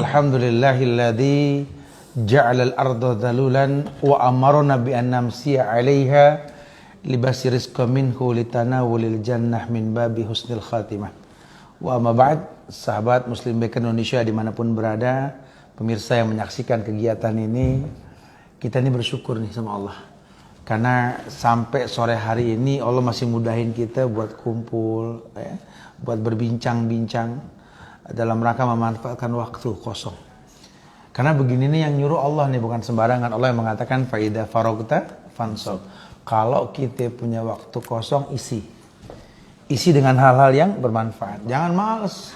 Alhamdulillahilladzi ja'alal arda dhalulan wa amarna bi an namsiya 'alaiha libasi rizqa minhu litanawulil jannah min babi husnil khatimah. Wa amma ba'd, sahabat Muslim Baker Indonesia dimanapun berada, pemirsa yang menyaksikan kegiatan ini, kita ini bersyukur nih sama Allah. Karena sampai sore hari ini Allah masih mudahin kita buat kumpul, buat berbincang-bincang dalam rangka memanfaatkan waktu kosong. Karena begini nih yang nyuruh Allah nih, bukan sembarangan. Allah yang mengatakan faida farogta fansab. Kalau kita punya waktu kosong, isi dengan hal-hal yang bermanfaat. Jangan malas.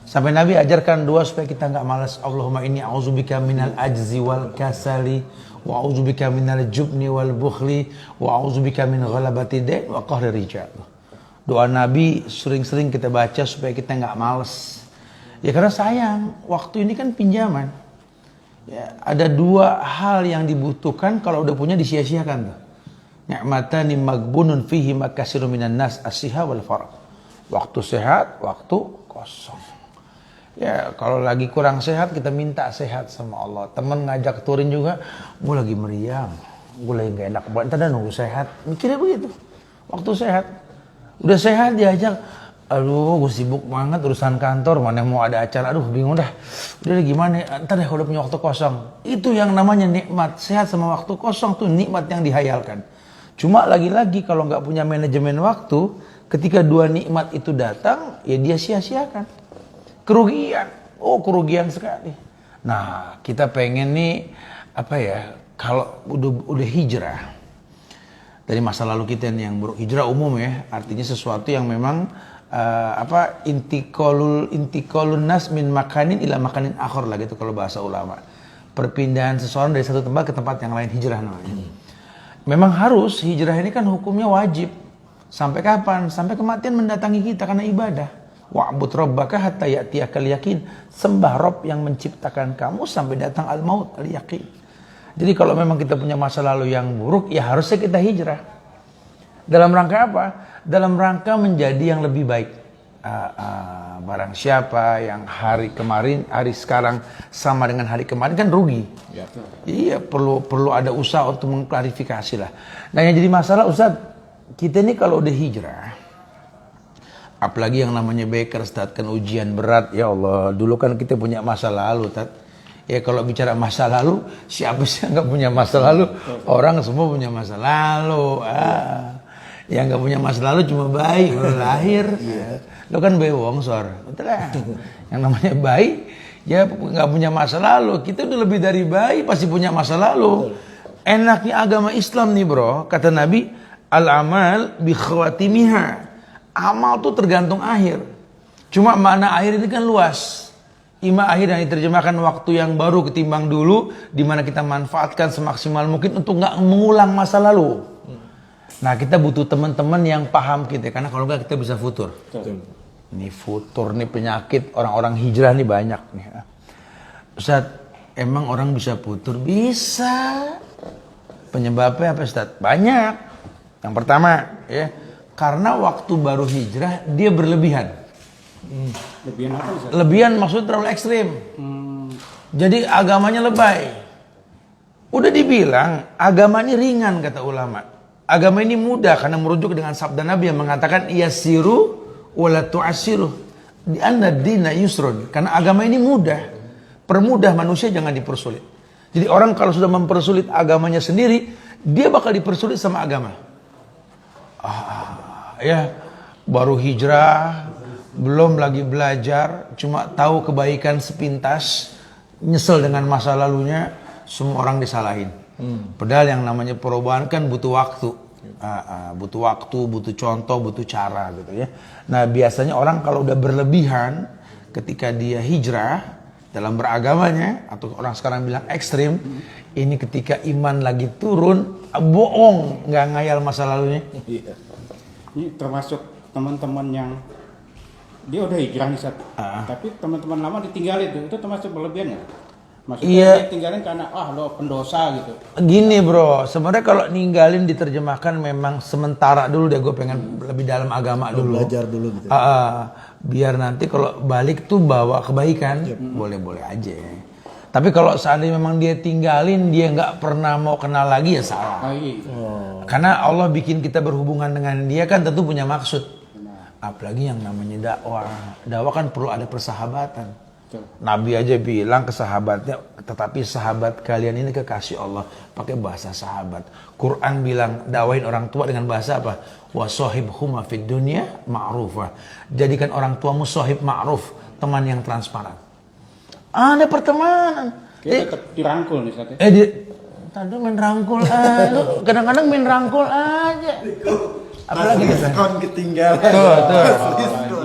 Sampai Nabi ajarkan doa supaya kita nggak malas. Allahumma inni a'udzubika minal ajzi wal kasali wa a'udzubika minal jubni wal bukhli wa a'udzubika min ghalabati dain wa qahri rijal. Doa Nabi sering-sering kita baca supaya kita nggak malas. Ya karena sayang, waktu ini kan pinjaman. Ya, ada dua hal yang dibutuhkan, kalau udah punya disia-siakan tuh. Ni'matani magbunun fihi makasiru minan nas as-siha wal farag. Waktu sehat, waktu kosong. Ya kalau lagi kurang sehat, kita minta sehat sama Allah. Temen ngajak touring juga, gue lagi meriang, gue lagi gak enak banget, ntar nunggu sehat. Mikirnya begitu, waktu sehat. Udah sehat diajak, aduh gue sibuk banget urusan kantor, mana mau ada acara, aduh bingung dah. Udah gimana, ntar deh kalau udah punya waktu kosong. Itu yang namanya nikmat. Sehat sama waktu kosong tuh nikmat yang dihayalkan. Cuma lagi-lagi kalau gak punya manajemen waktu, ketika dua nikmat itu datang, ya dia sia-siakan. Kerugian, kerugian sekali. Nah kita pengen nih, kalau udah hijrah dari masa lalu kita nih yang buruk, hijrah umum ya, artinya sesuatu yang memang intiqalun nas min makanin ila makanin akhar lah gitu kalau bahasa ulama. Perpindahan seseorang dari satu tempat ke tempat yang lain, hijrah namanya. Memang harus, hijrah ini kan hukumnya wajib. Sampai kapan? Sampai kematian mendatangi kita karena ibadah. Wa'bud rabbaka hatta ya'tiyakal yakin. Sembah Rabb yang menciptakan kamu sampai datang al-maut, al-yakin. Jadi kalau memang kita punya masa lalu yang buruk, ya harusnya kita hijrah. Dalam rangka apa? Dalam rangka menjadi yang lebih baik. Barang siapa yang hari kemarin, hari sekarang sama dengan hari kemarin kan rugi. Ya. Iya, perlu ada usaha untuk mengklarifikasi lah. Nah yang jadi masalah Ustaz, kita ini kalau udah hijrah, apalagi yang namanya Baker, Ustaz, kan ujian berat. Ya Allah, dulu kan kita punya masa lalu, Ustaz. Ya kalau bicara masa lalu, siapa sih yang gak punya masa lalu? Orang semua punya masa lalu. Yang gak punya masa lalu cuma bayi baru lahir. Lo kan bayi wongsor, betul lah. Yang namanya bayi, ya gak punya masa lalu. Kita udah lebih dari bayi, pasti punya masa lalu. Enaknya agama Islam nih bro, kata Nabi, al-amal bi khawatimiha. Amal tuh tergantung akhir. Cuma makna akhir ini kan luas. Ima akhir yang diterjemahkan waktu yang baru ketimbang dulu, di mana kita manfaatkan semaksimal mungkin untuk nggak mengulang masa lalu. Nah kita butuh teman-teman yang paham kita, karena kalau nggak kita bisa futur. Ini futur nih penyakit orang-orang hijrah nih banyak nih. Ustaz, emang orang bisa futur? Bisa. Penyebabnya apa Ustaz? Banyak. Yang pertama ya, karena waktu baru hijrah dia berlebihan. Lebihan apa Ustaz? Lebihan maksudnya terlalu ekstrim. Jadi agamanya lebay. Udah dibilang agama ini ringan kata ulama. Agama ini mudah karena merujuk dengan sabda Nabi yang mengatakan yasiru wala tu'asiru. Di anna dina yusrun. Karena agama ini mudah. Permudah manusia, jangan dipersulit. Jadi orang kalau sudah mempersulit agamanya sendiri, dia bakal dipersulit sama agama. Ya, baru hijrah, belum lagi belajar, cuma tahu kebaikan sepintas, nyesel dengan masa lalunya, semua orang disalahin. Padahal yang namanya perubahan kan butuh waktu. Butuh waktu, butuh contoh, butuh cara gitu ya. Nah biasanya orang kalau udah berlebihan ketika dia hijrah dalam beragamanya, atau orang sekarang bilang ekstrim, ini ketika iman lagi turun, bohong, nggak ngayal masa lalunya. Ini termasuk teman-teman yang dia udah hijrah nih Ustaz. Tapi teman-teman lama ditinggal itu termasuk berlebihan ya? Maksudnya Iya. dia tinggalin karena lo pendosa gitu. Gini bro, sebenarnya kalau ninggalin diterjemahkan memang sementara dulu deh, gue pengen lebih dalam agama dulu. Belajar dulu gitu. Biar nanti kalau balik tuh bawa kebaikan, boleh-boleh aja. Tapi kalau seandainya memang dia tinggalin, dia nggak pernah mau kenal lagi, ya salah. Karena Allah bikin kita berhubungan dengan dia kan tentu punya maksud. Apalagi yang namanya dakwah. Dakwah kan perlu ada persahabatan. Nabi aja bilang ke sahabatnya, tetapi sahabat kalian ini kekasih Allah, pakai bahasa sahabat. Quran bilang dakwahin orang tua dengan bahasa apa? Wasahibhuma fid dunya ma'rufah. Jadikan orang tuamu sahib ma'ruf, teman yang transparan. Ada pertemanan. Kita tetap dirangkul nih saatnya. Tadi main rangkul aja. Kadang-kadang main rangkul aja. Apalagi kita? Diskon ketinggalan.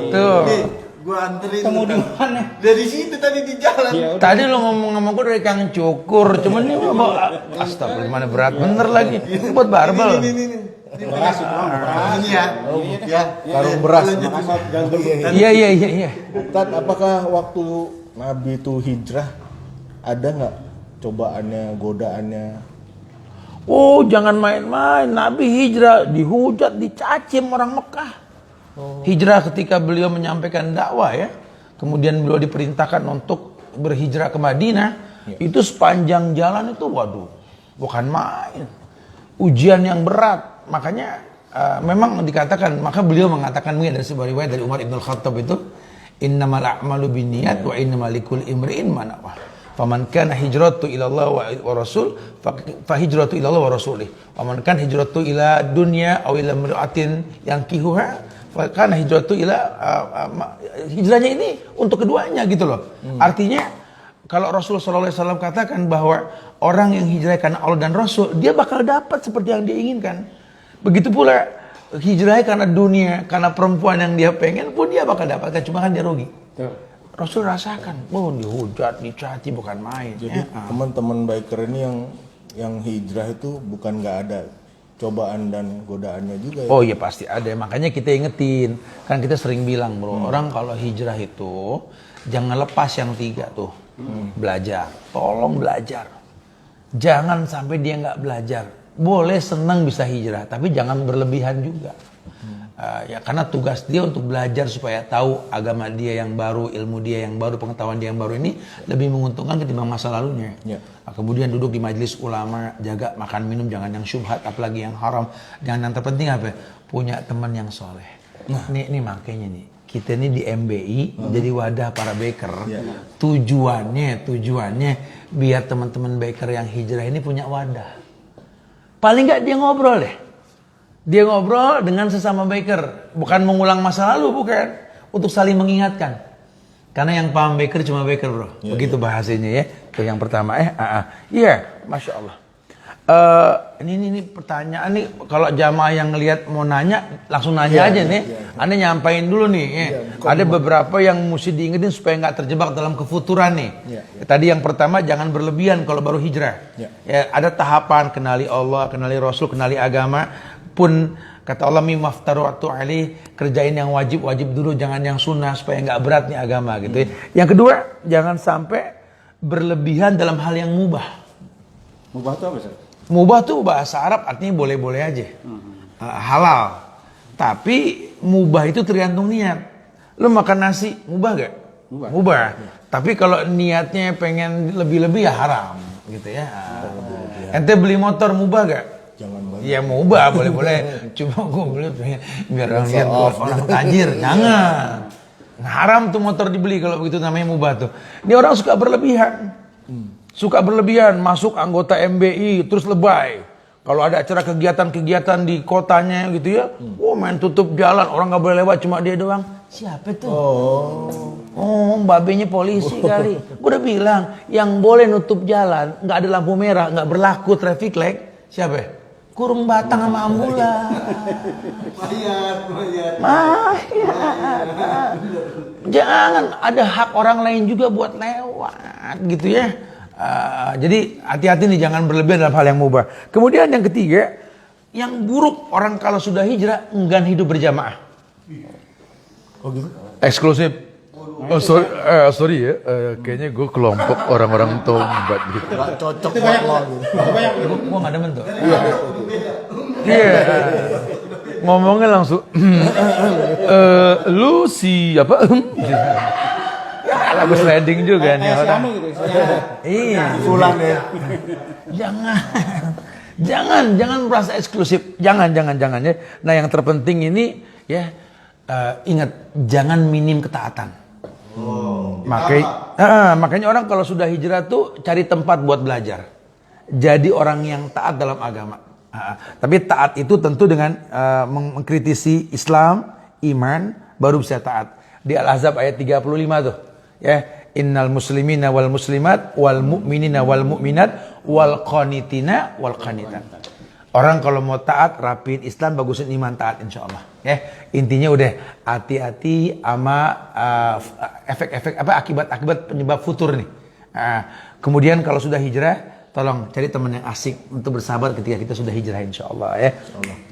Tuh. Nih, gua anterin. Ketemu di mana? Dari situ tadi di jalan. Ya udah. Tadi lo ngomong sama gue dari Kang Cukur, cuman ini mau bawa astagfirullah, mana berat bener lagi. Ini buat barbel. Ini. Beras itu bang, beras. Ini ya. Ya. Karung beras. Iya. Tad, apakah waktu Nabi itu hijrah ada nggak cobaannya, godaannya? Oh, jangan main-main. Nabi hijrah, dihujat, dicacim orang Mekah. Hijrah ketika beliau menyampaikan dakwah ya. Kemudian beliau diperintahkan untuk berhijrah ke Madinah. Itu sepanjang jalan itu, waduh, bukan main. Ujian yang berat. Makanya memang dikatakan, maka beliau mengatakan mungkin ada sebuah riwayat dari Umar Ibn Khattab itu, innamal a'malu binniyat wa innamal likulli imri'in ma nawa. Faman kana hijratu ila Allah wa rasul fa hijratu ila Allah wa rasulih. Faman kana hijratu ila dunya aw ila imra'atin yankihuha fa kana hijratu ila hijrahnya ini untuk keduanya gitu loh. Artinya kalau Rasul sallallahu alaihi wasallam katakan bahwa orang yang hijrah karena Allah dan Rasul, dia bakal dapat seperti yang dia inginkan. Begitu pula hijrah karena dunia, karena perempuan yang dia pengen pun dia bakal dapatkan, cuma kan dia rugi. Rasul rasakan, dihujat, dicaci, bukan main. Jadi teman-teman biker ini yang hijrah itu bukan nggak ada cobaan dan godaannya juga ya? Oh iya pasti ada, makanya kita ingetin. Kan kita sering bilang bro, orang kalau hijrah itu jangan lepas yang 3 tuh. Belajar, tolong belajar. Jangan sampai dia nggak belajar. Boleh senang bisa hijrah, tapi jangan berlebihan juga. Ya karena tugas dia untuk belajar supaya tahu agama dia yang baru, ilmu dia yang baru, pengetahuan dia yang baru ini lebih menguntungkan ketimbang masa lalunya. Kemudian duduk di majelis ulama, jaga makan minum jangan yang syubhat, apalagi yang haram. Dan yang terpenting apa? Punya teman yang soleh. Ini makanya nih, kita ini di MBI jadi wadah para baker. Tujuannya biar teman-teman baker yang hijrah ini punya wadah. Paling nggak dia ngobrol deh. Dia ngobrol dengan sesama biker, bukan mengulang masa lalu, bukan, untuk saling mengingatkan. Karena yang paham biker cuma biker bro, begitu bahasanya ya. Itu yang pertama iya, masya Allah. Ini pertanyaan nih, kalau jamaah yang ngelihat mau nanya, langsung nanya aja nih. Anda nyampain dulu nih. Ada beberapa yang mesti diingetin supaya nggak terjebak dalam kefuturan nih. Tadi yang pertama jangan berlebihan kalau baru hijrah. Ya, ada tahapan kenali Allah, kenali Rasul, kenali agama. Pun kata Allah mimaftaru'atu alaih, kerjain yang wajib dulu, jangan yang sunnah supaya nggak berat nih agama gitu ya. Yang kedua, jangan sampai berlebihan dalam hal yang mubah. Mubah itu apa sih? Mubah tuh bahasa Arab artinya boleh-boleh aja. Halal. Tapi mubah itu tergantung niat. Lo makan nasi, mubah gak? Mubah. Tapi kalau niatnya pengen lebih-lebih ya haram gitu ya. Ente beli motor mubah gak? Jangan banget. Ya mubah boleh-boleh. Cuma gue beli pengen biar orang lihat gue orang tajir. Jangan. Haram tuh motor dibeli kalau begitu, namanya mubah tuh. Ini orang suka berlebihan. Suka berlebihan, masuk anggota MBI terus lebay. Kalau ada acara kegiatan-kegiatan di kotanya gitu ya, main tutup jalan, orang nggak boleh lewat, cuma dia doang. Siapa tuh? Babenya polisi kali. Gue udah bilang, yang boleh nutup jalan, nggak ada lampu merah, nggak berlaku traffic light, siapa? Kurung batang sama ambulan. Jangan, ada hak orang lain juga buat lewat gitu ya. Jadi hati-hati nih, jangan berlebihan dalam hal yang mubah. Kemudian yang ketiga, yang buruk orang kalau sudah hijrah enggan hidup berjamaah. Oh gitu? Eksklusif. Oh sorry ya, kayaknya gue kelompok orang-orang tobat gitu. Gak cocok Itu buat banyak. lo gitu. Itu banyak. Gue gak demen tuh. Iya. Ngomongnya langsung, lu siapa? Lagu sliding juga nih Si orang. Anu gitu. Istilahnya. Iya. Pulang ya. Jangan merasa eksklusif. Jangan ya. Nah yang terpenting ini ya ingat jangan minim ketaatan. Makanya orang kalau sudah hijrah tuh cari tempat buat belajar. Jadi orang yang taat dalam agama. Tapi taat itu tentu dengan mengkritisi Islam, iman, baru bisa taat. Di Al-Ahzab ayat 35 tuh. Ya, innal muslimina wal muslimat wal mu'minina wal mu'minat wal qanitina wal qanitat. Orang kalau mau taat, rapiin Islam, bagusin iman, taat insyaallah. Ya, intinya udah hati-hati sama efek-efek akibat penyebab futur nih. Kemudian kalau sudah hijrah, tolong cari teman yang asik untuk bersahabat ketika kita sudah hijrah insyaallah ya.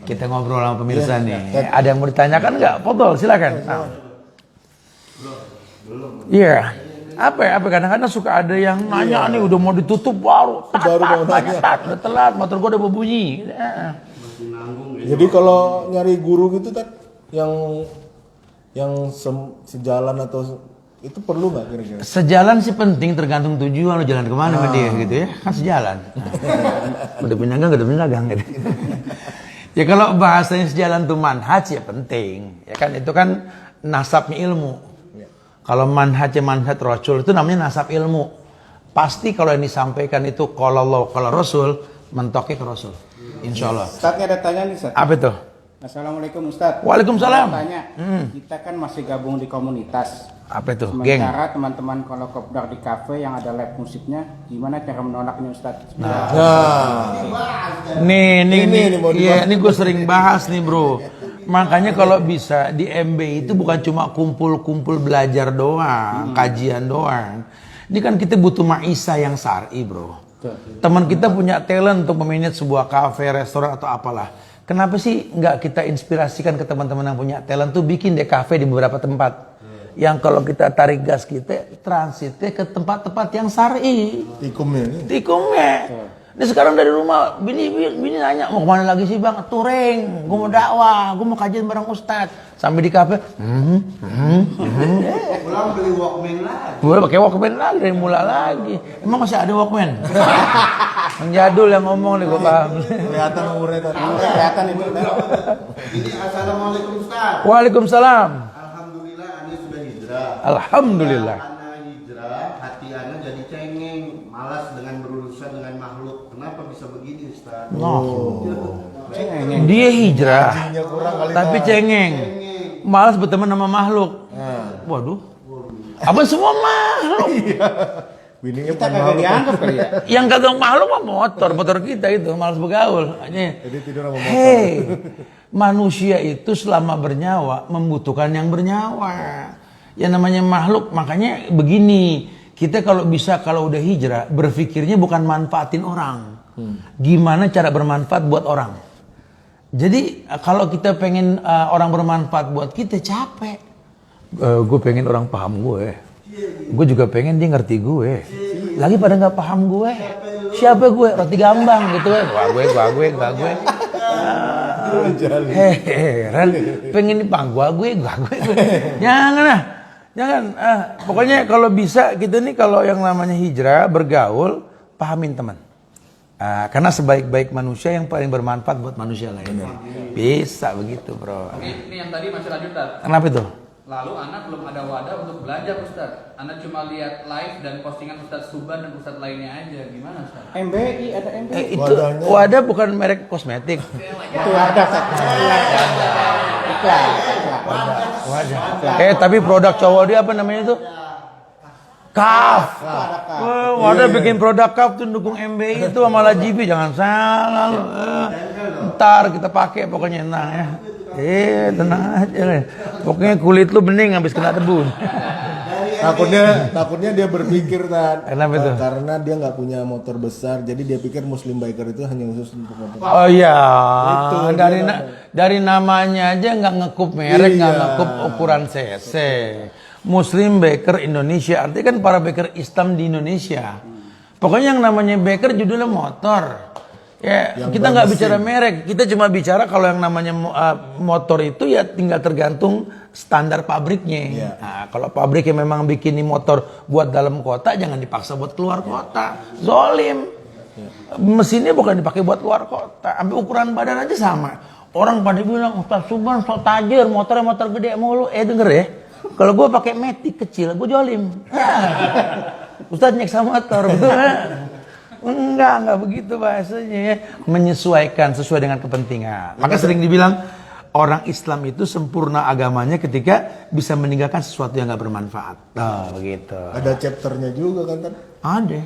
Kita ngobrol sama pemirsa nih. Ada yang mau ditanyakan nggak? Fadhol, silakan. Iya. Apa kadang-kadang suka ada yang nanya nih udah mau ditutup baru mau nanya. udah telat, motor gua udah berbunyi. Jadi kalau nyari guru gitu kan yang sejalan atau itu perlu nggak kira-kira? Sejalan sih penting, tergantung tujuan lo jalan kemana sama dia gitu ya. Kan sejalan. Udah punya gang gitu. Ya kalau bahasanya sejalan tuh manhaj ya penting. Ya kan itu kan nasabnya ilmu. Kalau manhaj Rasul itu namanya nasab ilmu. Pasti kalau yang disampaikan itu kalau Allah, kalau Rasul, mentoknya ke Rasul. Insya Allah. Ustadznya ada tanya nih Ustadz. Apa itu? Assalamualaikum Ustadz. Waalaikumsalam. Tanya, kita kan masih gabung di komunitas. Apa itu? Geng. Sementara teman-teman kalau kopdar di kafe yang ada live musiknya, gimana cara menolaknya Ustadz? Ini gue sering bahas nih bro. Makanya kalau bisa di MB itu bukan cuma kumpul-kumpul belajar doang, kajian doang. Ini kan kita butuh maisa yang syar'i bro. Teman kita punya talent untuk memanage sebuah kafe, restoran atau apalah. Kenapa sih nggak kita inspirasikan ke teman-teman yang punya talent tuh bikin deh kafe di beberapa tempat. Yang kalau kita tarik gas kita transitnya ke tempat-tempat yang syar'i. Tikumnya. Ini sekarang dari rumah, bini nanya, mau kemana lagi sih bang? Touring, gue mau dakwah, gue mau kajian bareng Ustadz. Sampai di kafe, Pulang beli Walkman lagi. gue pakai Walkman lagi, dari mula lagi. Emang masih ada Walkman? Yang jadul yang ngomong nih, gue paham. Kelihatan umurnya tadi. Kelihatan itu. Ini assalamualaikum Ustaz. Waalaikumsalam. Alhamdulillah Anda sudah hijrah. Alhamdulillah. Anda hijrah, hati Anda jadi cengeng, malas dengan berurusan dengan makhluk. Kenapa bisa begini Ustaz? Dia hijrah, Hajinya kurang kali, tapi Pak. cengeng. Malas berteman sama makhluk. Waduh. Apa semua makhluk? Bininya Kita bukan kagak malu. dianggap kali ya. Yang kagak makhluk mah motor kita itu malas bergaul. Jadi tidur sama motor. Hey, manusia itu selama bernyawa membutuhkan yang bernyawa. Yang namanya makhluk, makanya begini. Kita kalau bisa kalau udah hijrah berpikirnya bukan manfaatin orang. Gimana cara bermanfaat buat orang. Jadi kalau kita pengen orang bermanfaat buat kita capek. Gue pengen orang paham gue. Gue juga pengen dia ngerti gue. Lagi pada nggak paham gue. Siapa gue? Roti gambang gitu kan. Gua gue. Heran. Pengen dipang gua gue. Jangan lah. Jangan. Pokoknya kalau bisa kita nih kalau yang namanya hijrah bergaul pahamin teman. Karena sebaik-baik manusia yang paling bermanfaat buat manusia lain. Bisa begitu bro. Ini yang tadi masih lanjut Ustaz. Kenapa itu? Lalu anak belum ada wadah untuk belajar Ustaz. Anak cuma lihat live dan postingan Ustaz Suban dan Ustaz lainnya aja. Gimana Ustaz? MBI ada MBI. Itu wadah bukan merek kosmetik. Itu ada Ustadz. Iklan. Wadah. Tapi produk cowok dia apa namanya itu? Kaf. Wadah bikin produk Kaf tuh dukung MBI itu sama Lajibi, jangan salah lu. Ntar kita pakai pokoknya tenang ya. Tenang aja. Pokoknya kulit lu bening habis kena debu. Takutnya dia berpikir Kenapa itu? karena dia nggak punya motor besar, jadi dia pikir Muslim biker itu hanya khusus untuk motor. Oh iya, Itu, dari namanya aja nggak ngekup merek, nggak Iya. ngekup ukuran cc. Muslim Baker Indonesia, artinya kan para baker Islam di Indonesia. Pokoknya yang namanya baker judulnya motor. Ya, Yang kita nggak mesin. bicara merek, kita cuma bicara kalau yang namanya motor itu ya tinggal tergantung standar pabriknya. Iya. Nah, kalau pabriknya memang bikin motor buat dalam kota, jangan dipaksa buat keluar kota. Zolim. Mesinnya bukan dipakai buat keluar kota, sampai ukuran badan aja sama. Orang pada bilang, Ustaz Subhan sok tajir, motornya motor gede mulu. Denger ya, kalau gue pakai Matic kecil, gue jolim. Ustaz nyeksa motor, betul nggak? Enggak begitu bahasanya ya. Menyesuaikan sesuai dengan kepentingan. Maka sering dibilang orang Islam itu sempurna agamanya ketika bisa meninggalkan sesuatu yang nggak bermanfaat. Nah, begitu. Ada chapternya juga kan? Ada.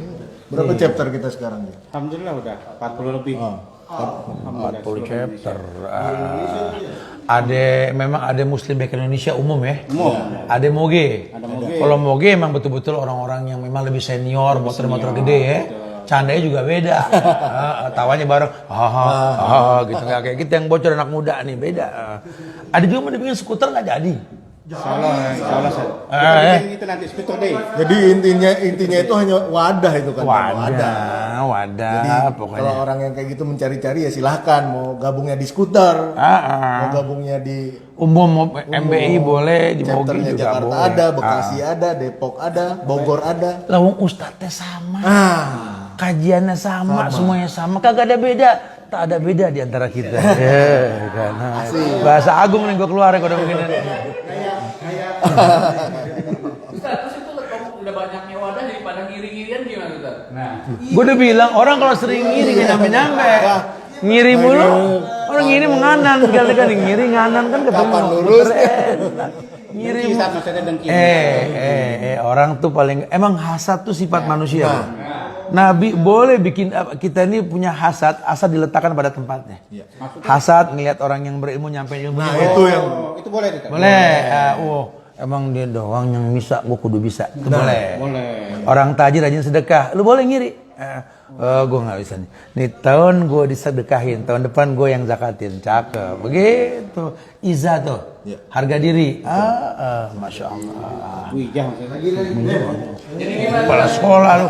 Berapa chapter kita sekarang ya? Alhamdulillah udah 40 lebih. Oh. 40 chapter. Memang ada Muslim Baker Indonesia umum ya. Umum. Ada Moge. Ada Moge. Kalau Moge emang betul-betul orang-orang yang memang lebih senior, motor-motor gede ya. Candanya juga beda. Tawanya bareng, gitu nggak kayak kita yang bocor anak muda nih beda. Ada juga mau dibikin skuter nggak jadi. Insyaallah kita bikin itu nanti skuter deh. Jadi intinya itu hanya wadah itu kan? Wadah, Jadi pokoknya. kalau orang yang kayak gitu mencari-cari ya silahkan mau gabungnya di skuter, mau gabungnya di Umum MBI boleh, di Moge chapternya juga Jakarta boleh. ada, Bekasi ada, Depok ada, Bogor ada. Lawang ustadznya sama. Kajiannya sama, Sama. semuanya sama, kagak ada beda. Tak ada beda di antara kita. Karena bahasa agung nih gue keluar kalau begini. Ustaz, terus itu kamu udah banyaknya wadah daripada ngiri-ngirian gimana Ustaz? Nah, Gue udah bilang orang kalau sering ngiri gak nyampe-nyampe. Ngiri mulu, orang ngiri menganan kali-kali ngiri nganan kan ketemu. Kapan lurus? Ngiri Dengki, Ustaz, maksudnya dengki. orang tuh paling emang hasad tuh sifat manusia. Bro. Nabi boleh bikin kita ini punya hasad asal diletakkan pada tempatnya. Hasad ngelihat orang yang berilmu nyampe ilmu. Nah, itu yang Itu boleh itu. Boleh. Emang dia doang yang bisa, gua kudu bisa. Itu boleh. Boleh. Orang tajir rajin sedekah, lu boleh ngiri. Gue nggak bisa nih. Nih tahun gue disedekahin, tahun depan gue yang zakatin, cakep. Begitu. Izzah tuh, harga diri. Masya Allah. Wijah maksudnya. jadi gimana? Kepala sekolah lu.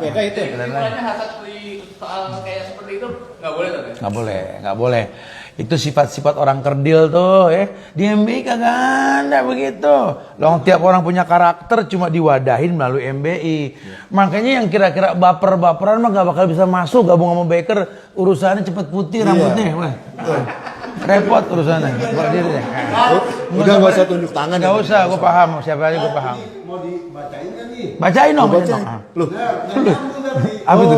Beda itu. Mulanya hasad di soal kayak seperti itu nggak boleh tapi. Nggak boleh. Itu sifat-sifat orang kerdil tuh ya. Di MBI kagak ada begitu. Loh, tiap orang punya karakter cuma diwadahin melalui MBI. Makanya yang kira-kira baper-baperan mah gak bakal bisa masuk gabung sama Baker. Urusannya cepet putih rambutnya. Wah. Repot urusannya. udah nggak usah tunjuk tangan. Gak usah, gue paham. Siapa aja gue paham. Mau dibacain kan nih? Bacain dong. Loh, Apa itu?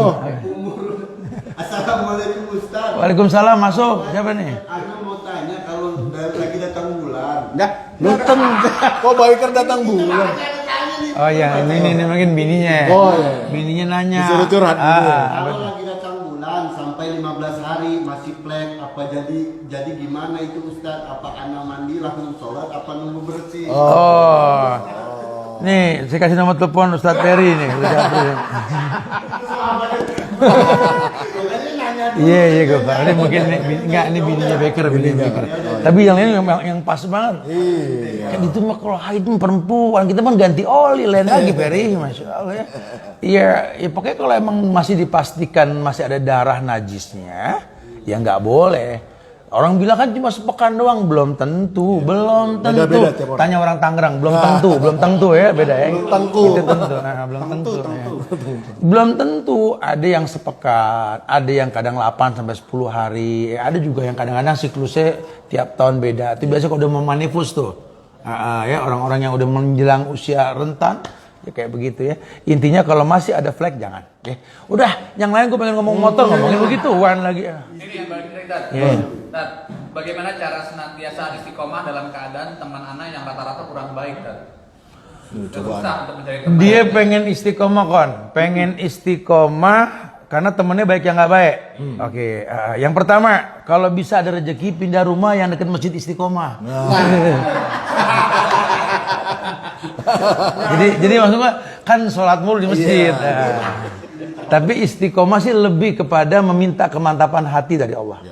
Assalamualaikum Ustaz. Waalaikumsalam, masuk. Siapa nih? Ana mau tanya kalau lagi datang bulan. Dah. Luteng. kok biker datang bulan? Oh iya, ini mungkin bininya. Oh iya. Bininya nanya. Disuruh curhat dulu. Kalau lagi datang bulan sampai 15 hari masih plek, apa jadi gimana itu Ustaz? Apa ana mandi langsung sholat apa nunggu bersih? Oh. Nih, saya kasih nomor telepon Ustadz Peri nih. Iya gue Pak. Ini mungkin ini bininya Baker, bininya Baker. Tapi yang lain yang pas banget. Kan itu mah kalau haid perempuan, kita kan ganti oli lain lagi Peri, Masya Allah ya. Iya, pokoknya kalau emang masih dipastikan masih ada darah najisnya, ya nggak boleh. Orang bilang kan cuma sepekan doang, belum tentu. Beda-beda tiap orang. Tanya orang Tangerang, belum tentu ya, beda ya. Belum tentu. Itu tentu. Belum tentu. Belum tentu, ada yang sepekan, ada yang kadang 8 sampai 10 hari, ada juga yang kadang-kadang siklusnya tiap tahun beda. Itu biasa kalau udah mau manifest tuh. Ya orang-orang yang udah menjelang usia rentan, ya kayak begitu ya. Intinya kalau masih ada flag jangan. Ya. Udah, yang lain gue pengen ngomong motor, ngomongin begituan lagi. Ini yang balik dari Dad. Iya. Dad, bagaimana cara senantiasa istiqomah dalam keadaan teman anak yang rata-rata kurang baik, Dad? Susah untuk mencari teman. Dia pengen istiqomah pengen istiqomah karena temennya baik yang nggak baik. Oke, yang pertama kalau bisa ada rezeki pindah rumah yang dekat masjid istiqomah. jadi maksudnya kan sholat mulu di masjid. Tapi istiqomah sih lebih kepada meminta kemantapan hati dari Allah.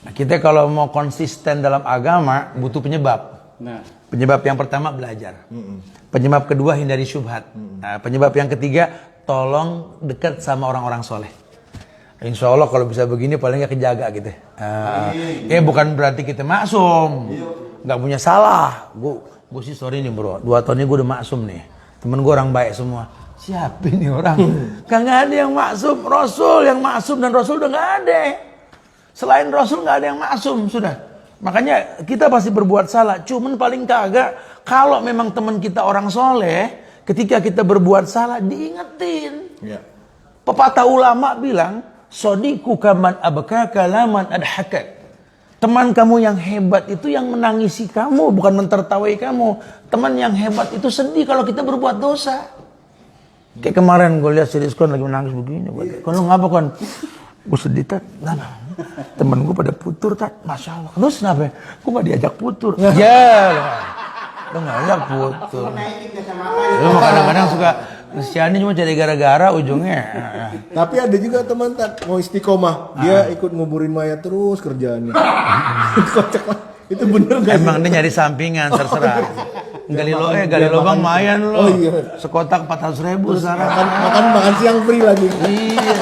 Nah, kita kalau mau konsisten dalam agama butuh penyebab. Nah. Penyebab yang pertama belajar. Penyebab kedua hindari syubhat. Nah, penyebab yang ketiga tolong dekat sama orang-orang soleh. Insya Allah kalau bisa begini paling nggak kejaga gitu. Bukan berarti kita maksum, nggak punya salah. Gue sih sorry nih bro, 2 tahun ini gue udah maksum nih. Temen gue orang baik semua. Siapa ini orang? Kagak ada yang maksum. Rasul yang maksum dan Rasul udah nggak ada. Selain Rasul nggak ada yang maksum sudah. Makanya kita pasti berbuat salah. Cuman paling kagak kalau memang teman kita orang soleh, ketika kita berbuat salah diingetin. Pepatah ulama bilang, sodiku kaman abaka kalaman adhakat. Teman kamu yang hebat itu yang menangisi kamu, bukan mentertawai kamu. Teman yang hebat itu sedih kalau kita berbuat dosa. Kayak kemarin gue lihat si Rizkon lagi menangis begini. Kalau ngapa kan? Gue sedih tat. Temen gue pada putur tat. Masya Allah. Terus kenapa? Gue gak diajak putur. Ya lo gak ajak putur. Lo kadang-kadang suka Siani cuma cari gara-gara ujungnya. Tapi ada juga teman tak mau istiqomah, dia ikut nguburin mayat terus kerjaannya. Kocak lah. Itu bener gak? Emang dia nyari sampingan terserah. Gali lubang lumayan lo. Oh iya. Sekotak 400.000 sekarang. Makan siang free lagi. Iya.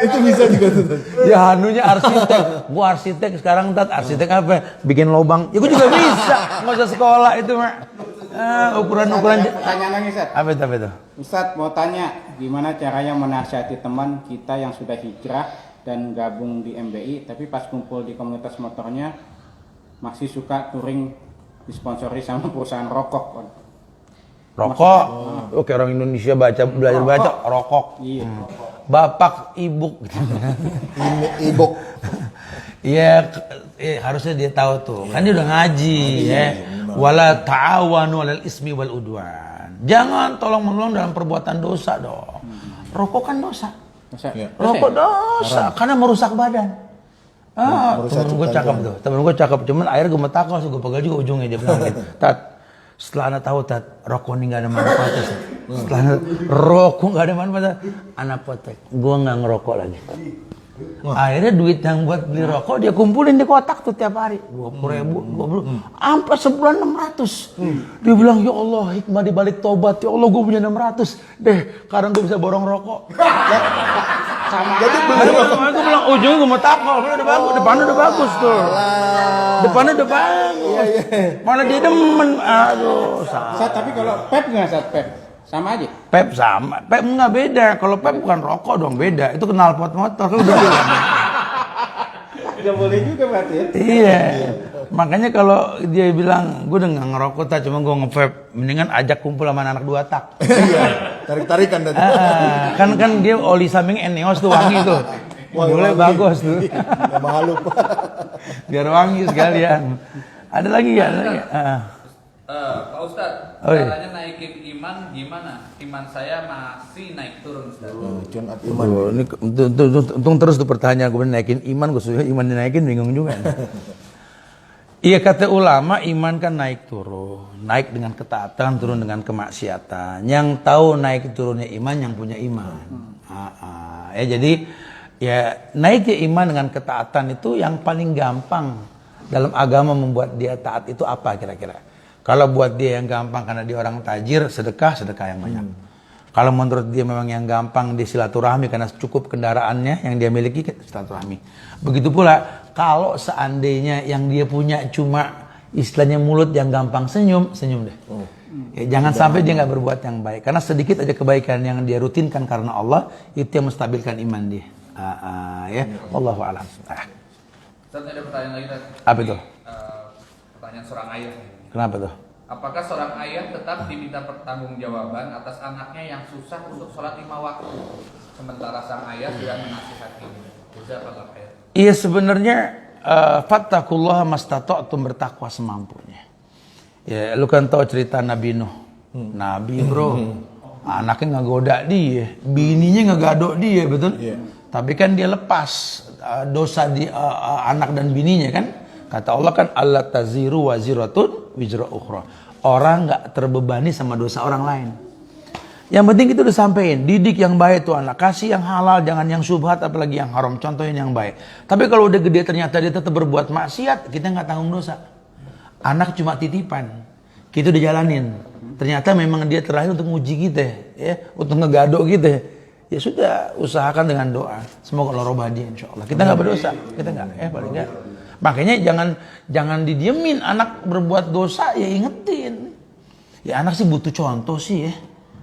Itu bisa juga tuh. Ya hanunya arsitek. Gua arsitek sekarang tat. Arsitek apa? Bikin lubang. Ya gua juga bisa. Nggak usah sekolah itu mah. Ukuran-ukuran. Pertanyaan lagi, Ustaz. Apa itu? Ustaz mau tanya, gimana caranya menasihati teman kita yang sudah hijrah dan gabung di MBI, tapi pas kumpul di komunitas motornya masih suka touring disponsori sama perusahaan rokok. Rokok. Oke, orang Indonesia belajar baca rokok. Iya. Bapak ibu. Ibuk. Iya, harusnya dia tahu tuh. Kan dia udah ngaji ya. Wala ta'awanu 'alal ismi wal udwan. Jangan tolong menolong dalam perbuatan dosa dong. Rokok kan dosa. Rokok dosa karena merusak badan. Temen gue cakep tuh. Temen gue cakep, cuman air gue metakal, gue pegal juga ujungnya dia bilang gitu. Tat, setelah anak tahu tat, rokok ini nggak ada manfaatnya. Setelah rokok nggak ada manfaatnya, anak potek, gue nggak ngerokok lagi. Akhirnya duit yang buat beli rokok dia kumpulin di kotak tuh tiap hari 20.000, sampai sebulan 600. Dia bilang ya Allah hikmah di balik tobat, ya Allah gue punya 600 deh, sekarang gue bisa borong rokok. Sama jadi gue bilang ujungnya gue mau takol, udah bagus, depannya udah bagus tuh, depannya udah bagus, malah dia demen, aduh salah. Tapi kalau Pep nggak Ustaz? Pep sama aja. Pep sama, Pep nggak beda. Kalau Pep bukan rokok dong, beda. Itu knalpot motor kan udah bilang. Tidak boleh juga berarti ya? Iya. Makanya kalau dia bilang gue udah nggak ngerokok tak, cuma gue nge-vape, mendingan ajak kumpul sama anak 2 tak. Iya. Tarik-tarikan tadi. Kan dia oli samping Eneos tuh wangi tuh. Boleh bagus tuh. Malu. Biar wangi sekalian. Ada lagi ya? Pak Ustadz, caranya naikin iman gimana? Iman saya masih naik turun Ustadz. Ini untung terus tuh pertanyaan gue naikin iman, gue sudah iman dinaikin bingung juga. Iya kata ulama iman kan naik turun, naik dengan ketaatan, turun dengan kemaksiatan. Yang tahu naik turunnya iman yang punya iman. Ya jadi ya naiknya iman dengan ketaatan itu yang paling gampang dalam agama membuat dia taat itu apa kira-kira? Kalau buat dia yang gampang karena dia orang tajir, sedekah yang banyak. Kalau menurut dia memang yang gampang dia silaturahmi karena cukup kendaraannya yang dia miliki silaturahmi. Begitu pula kalau seandainya yang dia punya cuma istilahnya mulut yang gampang senyum deh. Ya, jangan sampai dia nggak berbuat yang baik karena sedikit aja kebaikan yang dia rutinkan karena Allah itu yang menstabilkan iman dia. Ya, wallahu a'lam. Ustaz ada pertanyaan lagi tadi. Apa itu? Pertanyaan seorang ayah. Kenapa tuh? Apakah seorang ayah tetap diminta pertanggungjawaban atas anaknya yang susah untuk sholat 5 waktu, sementara sang ayah sudah menasihati? Jazakallah khair. Iya sebenarnya fattaqullaha mastata'tum, bertakwa semampunya. Ya lu kan tahu cerita Nabi Nuh. Nabi bro, anaknya nggak goda dia, bininya nggak gadok dia, betul? Tapi kan dia lepas dosa di anak dan bininya kan. Kata Allah kan alla taziru waziratun wizra ukhra. Orang nggak terbebani sama dosa orang lain. Yang penting itu udah sampein, didik yang baik tuh anak, kasih yang halal, jangan yang syubhat apalagi yang haram, contohin yang baik. Tapi kalau udah gede ternyata dia tetap berbuat maksiat, kita nggak tanggung dosa. Anak cuma titipan. Kita udah jalanin. Ternyata memang dia terakhir untuk nguji kita, ya, untuk ngegado kita. Ya sudah, usahakan dengan doa. Semoga Allah robah dia, insya Allah. Kita nggak berdosa, kita nggak, paling nggak. Makanya jangan didiemin anak berbuat dosa, ya ingetin. Ya anak sih butuh contoh sih ya.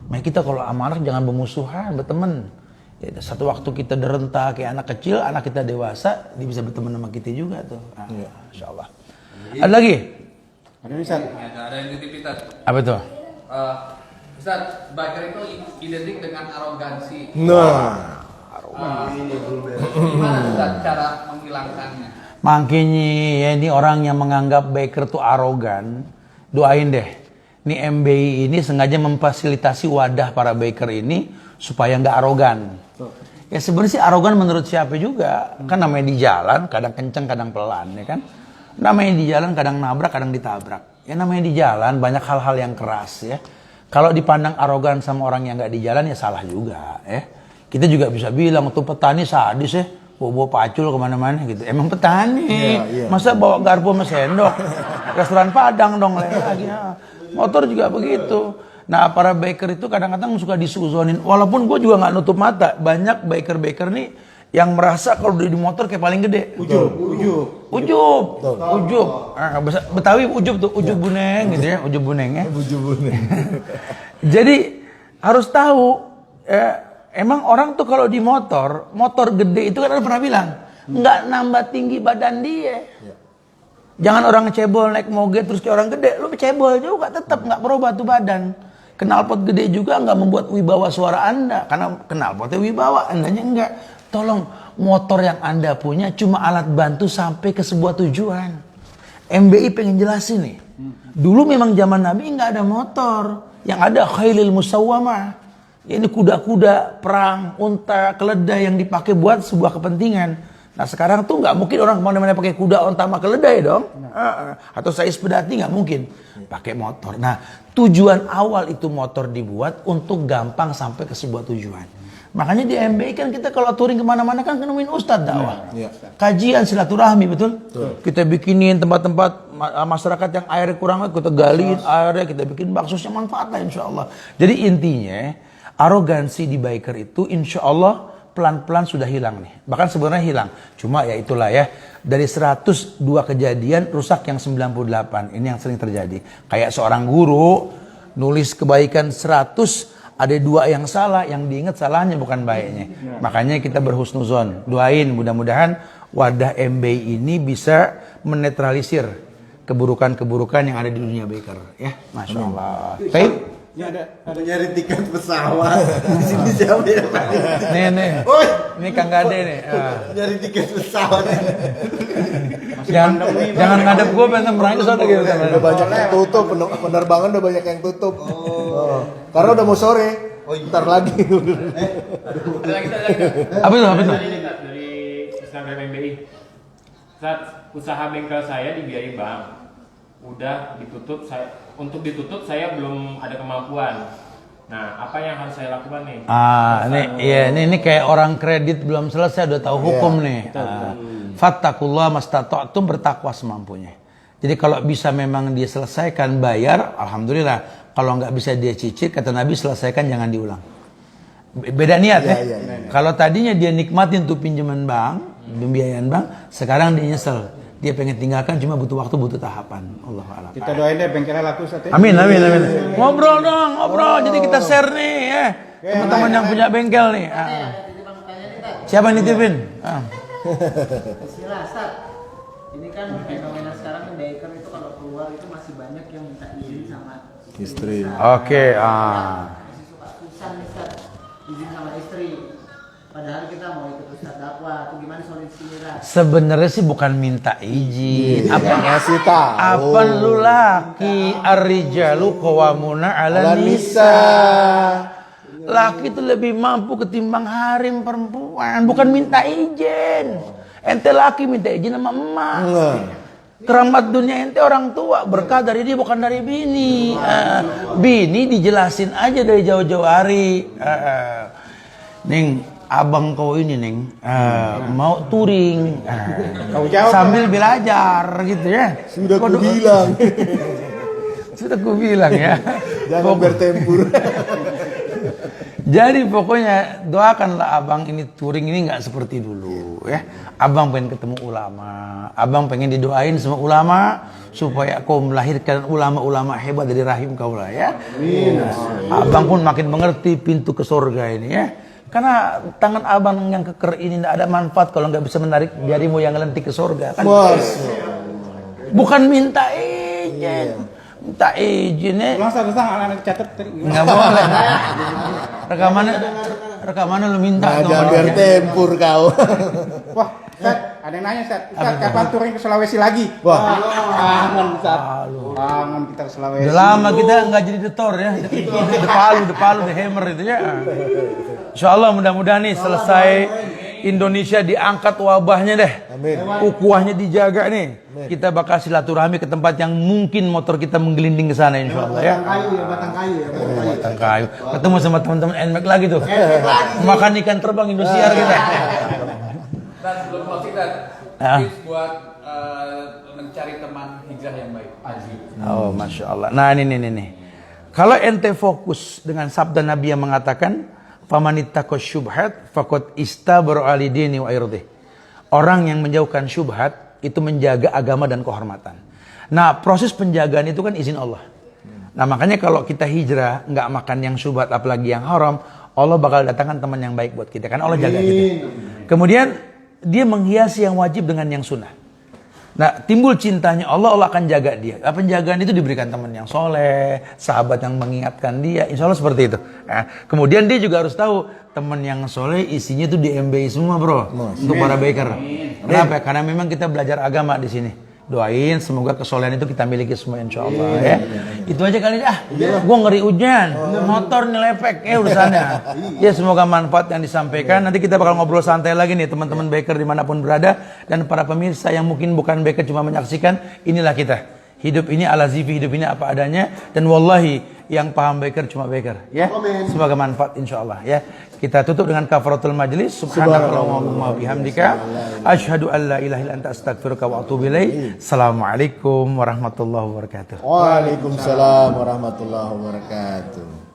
Makanya kita kalau sama anak jangan bermusuhan, berteman. Ya, satu waktu kita derenta kayak anak kecil, anak kita dewasa, dia bisa berteman sama kita juga tuh. Nah, insya Allah. Ada lagi? Ada Ustaz? Ada yang titip Ustaz. Apa tuh? Ustaz, biker itu identik dengan arogansi. Nah, Gimana Ustaz cara menghilangkannya? Makanya ya ini orang yang menganggap biker tuh arogan, doain deh. Ini MBI ini sengaja memfasilitasi wadah para biker ini supaya nggak arogan. Ya sebenarnya sih arogan menurut siapa juga. Kan namanya di jalan kadang kenceng kadang pelan ya kan. Namanya di jalan kadang nabrak kadang ditabrak. Ya namanya di jalan banyak hal-hal yang keras ya. Kalau dipandang arogan sama orang yang nggak di jalan ya salah juga ya. Kita juga bisa bilang tuh petani sadis ya. Bawa pacul kemana-mana gitu. Emang petani, masa bawa garpu sama sendok? Restoran Padang dong lagi. Motor juga begitu. Nah para biker itu kadang-kadang suka disuzonin. Walaupun gue juga nggak nutup mata. Banyak biker-biker nih yang merasa kalau di motor kayak paling gede. Ujub. Betawi ujub tuh, ujub buneng gitu ya, ujub buneng ya. Jadi harus tahu. Emang orang tuh kalau di motor gede itu kan ada pernah bilang nggak nambah tinggi badan dia. Jangan orang cebol naik moge terus kayak orang gede, lu cebol juga tetap nggak berubah tuh badan. Knalpot gede juga nggak membuat wibawa suara Anda, karena knalpotnya wibawa, Andanya enggak. Tolong, motor yang Anda punya cuma alat bantu sampai ke sebuah tujuan. MBI pengen jelasin nih. Dulu memang zaman Nabi nggak ada motor, yang ada khailil musawwamah. Ini kuda-kuda perang, unta, keledai yang dipakai buat sebuah kepentingan. Nah sekarang tuh nggak mungkin orang kemana-mana pakai kuda, unta, sama keledai dong. Atau saya sepedati nggak mungkin pakai motor. Nah tujuan awal itu motor dibuat untuk gampang sampai ke sebuah tujuan. Makanya di MBI kan kita kalau touring kemana-mana kan nemuin ustadz dakwah. Kajian silaturahmi betul? Kita bikinin tempat-tempat masyarakat yang air kurang, kita galiin airnya, kita bikin baksonya manfaatnya insya Allah. Jadi intinya arogansi di biker itu insya Allah pelan-pelan sudah hilang nih. Bahkan sebenarnya hilang. Cuma ya itulah ya. Dari 102 kejadian rusak yang 98. Ini yang sering terjadi. Kayak seorang guru nulis kebaikan 100. Ada 2 yang salah. Yang diingat salahnya bukan baiknya. Makanya kita berhusnuzon. Doain mudah-mudahan wadah MBI ini bisa menetralisir keburukan-keburukan yang ada di dunia biker. Ya, Masya Allah. Baik. Ini ada nyari tiket pesawat. Di sini siapa ya Pak? Nih. Ini Kang Gade nih. Nyari tiket pesawat. Jangan ngadep gue pengen merangkul soalnya gitu. udah banyak yang tutup, penerbangan udah banyak yang tutup. Karena udah mau sore. Ntar lagi. Ada lagi. Apa itu? Dari Instagram MBI. Saat usaha bengkel saya dibiayai bank. Udah ditutup, untuk ditutup saya belum ada kemampuan. Nah, apa yang harus saya lakukan nih? Ini kayak orang kredit belum selesai udah tahu hukum nih. Fattakullah mastata'tum, bertakwa semampunya. Jadi kalau bisa memang dia selesaikan bayar, alhamdulillah. Kalau nggak bisa dia cicil, kata Nabi selesaikan jangan diulang. Beda niat ya. Kalau tadinya dia nikmatin tuh pinjaman bank, pembiayaan bank, sekarang dia nyesel. Dia pengen tinggalkan cuma butuh waktu, butuh tahapan. Allahu a'lam. Kita doain deh bengkelnya laku Ustaz. Amin. Ngobrol dong, ngobrol. Jadi kita share nih ya. Teman-teman yang punya bengkel nih. Siapa yang nitipin? Bismillah, Ustaz. Ini kan fenomena sekarang yang biker itu kalau keluar itu masih banyak yang minta izin sama Istri. Oke. Masih suka susah nih Ustaz, izin sama istri. Padahal kita mau ikut Ustaz dakwah, itu gimana solusinya? Sebenarnya sih bukan minta izin. Ngasih tahu. Apa lu laki ar-rijalu qawwamuna 'ala nisa. Laki itu lebih mampu ketimbang harim perempuan, bukan minta izin. Ente laki minta izin sama emak. Keramat dunia ente orang tua, berkah dari dia bukan dari bini. Bini dijelasin aja dari jauh-jauh hari. Ning abang kau ini Neng mau touring Kau jawab. sambil belajar gitu ya. Sudah Kau ku bilang. sudah ku bilang ya. Jangan bertempur. Jadi pokoknya doakanlah abang ini touring ini nggak seperti dulu ya. Abang pengen ketemu ulama, abang pengen didoain sama ulama supaya kau melahirkan ulama-ulama hebat dari rahim kau lah ya. Abang pun makin mengerti pintu ke surga ini ya. Karena tangan abang yang keker ini tidak ada manfaat kalau nggak bisa menarik jarimu yang lentik ke surga kan. Bukan minta izin. Minta izin ya. Ulang satu anak-anak catat tadi. Nggak boleh. Rekamannya lu minta Nah, dong. jangan bertempur kau. Wah, Ustaz, ada yang nanya Ustaz. Ustaz, kapan touring ke Sulawesi lagi? Wah. Kangen Ustaz. Kangen kita ke Sulawesi. Udah lama kita nggak jadi detor ya. The Palu, the Hammer itu ya. Insya Allah mudah-mudahan nih selesai Indonesia diangkat wabahnya deh. Amin. Ukuahnya dijaga nih. Kita bakal silaturahmi ke tempat yang mungkin motor kita menggelinding ke sana insya Allah ya. Batang kayu ya. Batang kayu. Ketemu sama teman-teman NMAX lagi tuh. Makan ikan terbang Indosiar kita. Dan sebelum closing dan Ah. tips buat mencari teman hijrah yang baik. Oh, Masya Allah. Nah, ini. Kalau ente fokus dengan sabda Nabi yang mengatakan, "Famanittaqas syubhat faqad istabara ali dini wa irdih." Orang yang menjauhkan syubhat itu menjaga agama dan kehormatan. Nah, proses penjagaan itu kan izin Allah. Nah, makanya kalau kita hijrah nggak makan yang syubhat apalagi yang haram, Allah bakal datangkan teman yang baik buat kita kan Allah jaga kita. Kemudian dia menghiasi yang wajib dengan yang sunnah. Nah, timbul cintanya Allah akan jaga dia. Nah, penjagaan itu diberikan teman yang soleh, sahabat yang mengingatkan dia. Insya Allah seperti itu. Nah, kemudian dia juga harus tahu teman yang soleh isinya itu di MBI semua bro. Untuk para baker. Kenapa? Karena memang kita belajar agama di sini. Doain semoga kesolehan itu kita miliki semua insya Allah ya. Itu aja kali gua ngeri hujan, motor nih lepek urusannya. Ya semoga manfaat yang disampaikan. Nanti kita bakal ngobrol santai lagi nih teman-teman baker dimanapun berada dan para pemirsa yang mungkin bukan baker cuma menyaksikan. Inilah kita. Hidup ini ala zifi, hidup ini apa adanya dan wallahi yang paham baker cuma baker ya. Semoga manfaat insyaallah ya. Kita tutup dengan kafaratul majlis. Subhanakallahumma wa bihamdika asyhadu an la ilaha illa anta astaghfiruka wa atubu ilaik. Assalamualaikum warahmatullahi wabarakatuh. Waalaikumsalam warahmatullahi wabarakatuh.